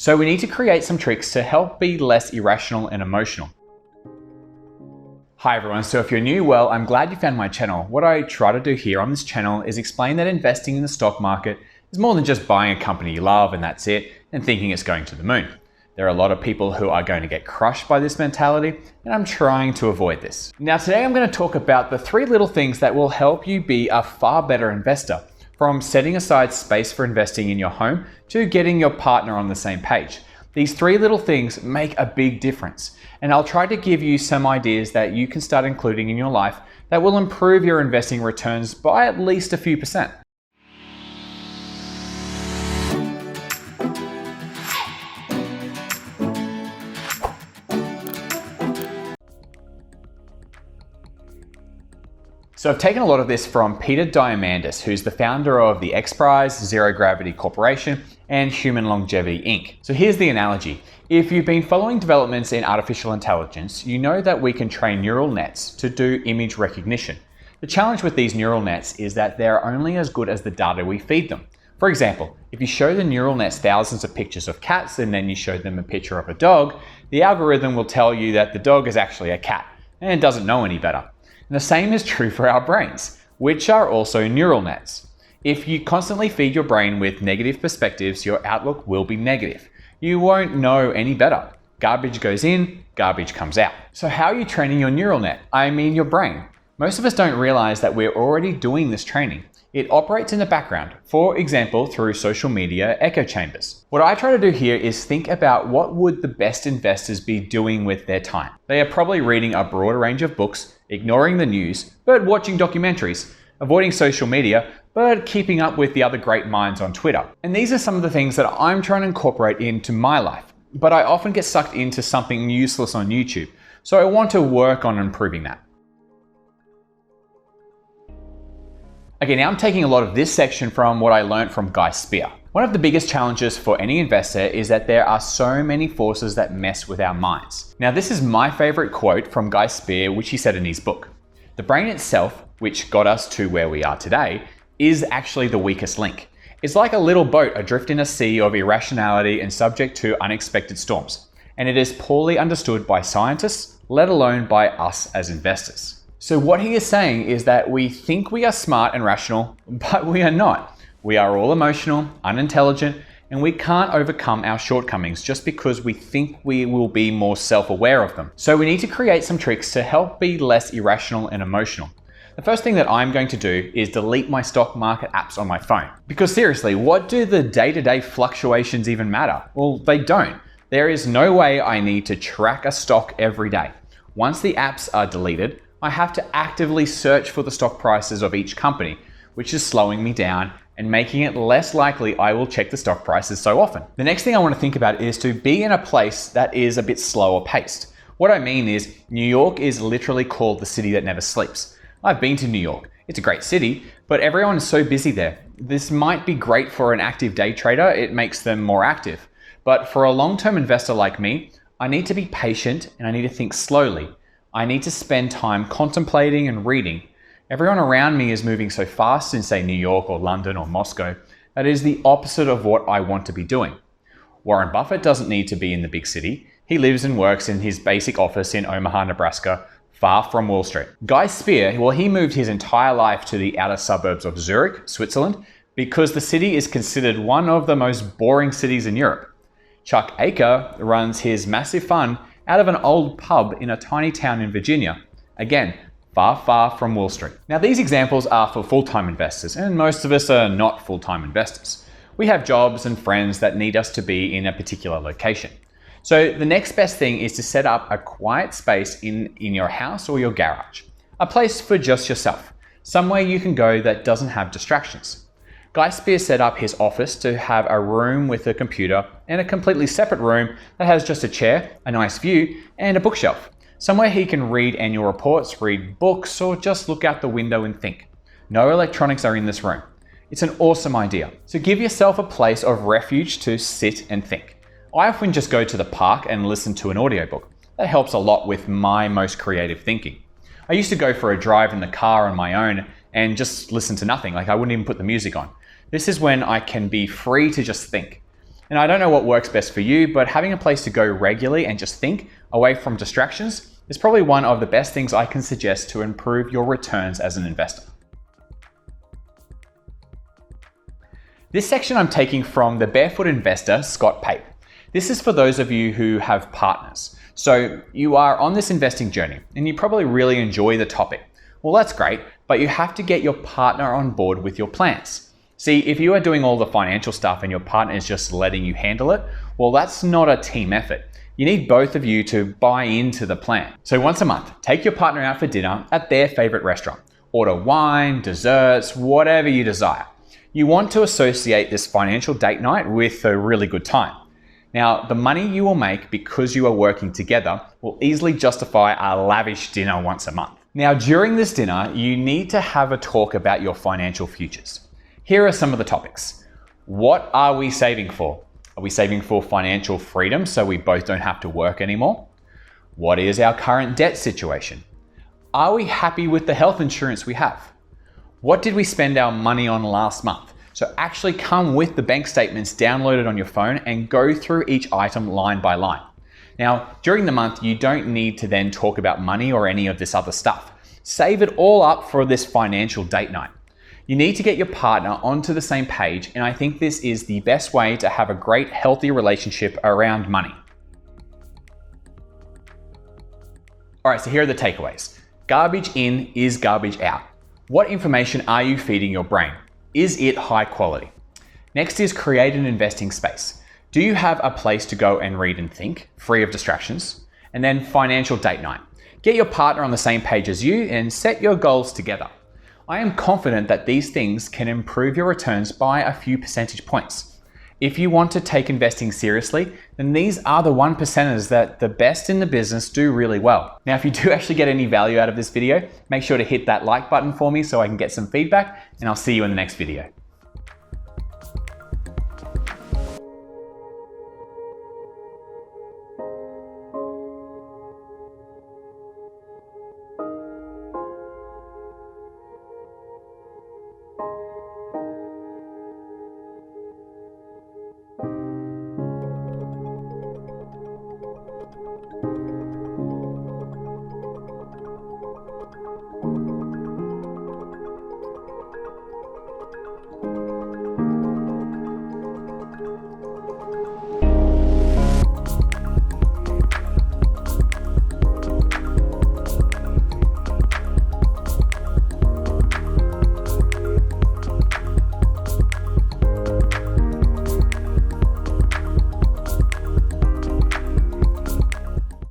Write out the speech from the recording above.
So we need to create some tricks to help be less irrational and emotional. Hi everyone, so if you're new, well, I'm glad you found my channel. What I try to do here on this channel is explain that investing in the stock market is more than just buying a company you love and that's it, and thinking it's going to the moon. There are a lot of people who are going to get crushed by this mentality, and I'm trying to avoid this. Now today I'm going to talk about the 3 little things that will help you be a far better investor, from setting aside space for investing in your home to getting your partner on the same page. These 3 little things make a big difference, and I'll try to give you some ideas that you can start including in your life that will improve your investing returns by at least a few percent. So I've taken a lot of this from Peter Diamandis, who's the founder of the X Prize, Zero Gravity Corporation, and Human Longevity Inc. So here's the analogy. If you've been following developments in artificial intelligence, you know that we can train neural nets to do image recognition. The challenge with these neural nets is that they're only as good as the data we feed them. For example, if you show the neural nets thousands of pictures of cats and then you show them a picture of a dog, the algorithm will tell you that the dog is actually a cat and doesn't know any better. And the same is true for our brains, which are also neural nets. If you constantly feed your brain with negative perspectives, your outlook will be negative. You won't know any better. Garbage goes in, garbage comes out. So how are you training your neural net? I mean your brain. Most of us don't realize that we're already doing this training. It operates in the background, for example, through social media echo chambers. What I try to do here is think about what would the best investors be doing with their time. They are probably reading a broader range of books, ignoring the news, but watching documentaries, avoiding social media, but keeping up with the other great minds on Twitter. And these are some of the things that I'm trying to incorporate into my life, but I often get sucked into something useless on YouTube, so I want to work on improving that. Okay, now I'm taking a lot of this section from what I learned from Guy Spier. One of the biggest challenges for any investor is that there are so many forces that mess with our minds. Now, this is my favorite quote from Guy Spier, which he said in his book. The brain itself, which got us to where we are today, is actually the weakest link. It's like a little boat adrift in a sea of irrationality and subject to unexpected storms. And it is poorly understood by scientists, let alone by us as investors. So what he is saying is that we think we are smart and rational, but we are not. We are all emotional, unintelligent, and we can't overcome our shortcomings just because we think we will be more self-aware of them. So we need to create some tricks to help be less irrational and emotional. The first thing that I'm going to do is delete my stock market apps on my phone. Because seriously, what do the day-to-day fluctuations even matter? Well, they don't. There is no way I need to track a stock every day. Once the apps are deleted, I have to actively search for the stock prices of each company, which is slowing me down and making it less likely I will check the stock prices so often. The next thing I want to think about is to be in a place that is a bit slower paced. What I mean is, New York is literally called the city that never sleeps. I've been to New York. It's a great city, but everyone is so busy there. This might be great for an active day trader. It makes them more active. But for a long-term investor like me, I need to be patient and I need to think slowly. I need to spend time contemplating and reading. Everyone around me is moving so fast in, say, New York or London or Moscow, that is the opposite of what I want to be doing. Warren Buffett doesn't need to be in the big city. He lives and works in his basic office in Omaha, Nebraska, far from Wall Street. Guy Spier, well, he moved his entire life to the outer suburbs of Zurich, Switzerland, because the city is considered one of the most boring cities in Europe. Chuck Aker runs his massive fund out of an old pub in a tiny town in Virginia. Again, far, far from Wall Street. Now, these examples are for full-time investors, and most of us are not full-time investors. We have jobs and friends that need us to be in a particular location. So the next best thing is to set up a quiet space in your house or your garage. A place for just yourself. Somewhere you can go that doesn't have distractions. Guy Spier set up his office to have a room with a computer and a completely separate room that has just a chair, a nice view, and a bookshelf. Somewhere he can read annual reports, read books, or just look out the window and think. No electronics are in this room. It's an awesome idea. So give yourself a place of refuge to sit and think. I often just go to the park and listen to an audiobook. That helps a lot with my most creative thinking. I used to go for a drive in the car on my own and just listen to nothing. Like I wouldn't even put the music on. This is when I can be free to just think. And I don't know what works best for you, but having a place to go regularly and just think away from distractions is probably one of the best things I can suggest to improve your returns as an investor. This section I'm taking from the Barefoot Investor, Scott Pape. This is for those of you who have partners. So you are on this investing journey and you probably really enjoy the topic. Well, that's great, but you have to get your partner on board with your plans. See, if you are doing all the financial stuff and your partner is just letting you handle it, well, that's not a team effort. You need both of you to buy into the plan. So once a month, take your partner out for dinner at their favorite restaurant. Order wine, desserts, whatever you desire. You want to associate this financial date night with a really good time. Now, the money you will make because you are working together will easily justify a lavish dinner once a month. Now, during this dinner, you need to have a talk about your financial futures. Here are some of the topics. What are we saving for? Are we saving for financial freedom so we both don't have to work anymore? What is our current debt situation? Are we happy with the health insurance we have? What did we spend our money on last month? So actually come with the bank statements downloaded on your phone and go through each item line by line. Now, during the month, you don't need to then talk about money or any of this other stuff. Save it all up for this financial date night. You need to get your partner onto the same page, and I think this is the best way to have a great, healthy relationship around money. All right, so here are the takeaways. Garbage in is garbage out. What information are you feeding your brain? Is it high quality? Next is create an investing space. Do you have a place to go and read and think, free of distractions? And then financial date night. Get your partner on the same page as you and set your goals together. I am confident that these things can improve your returns by a few percentage points. If you want to take investing seriously, then these are the 1%ers that the best in the business do really well. Now, if you do actually get any value out of this video, make sure to hit that like button for me so I can get some feedback, and I'll see you in the next video.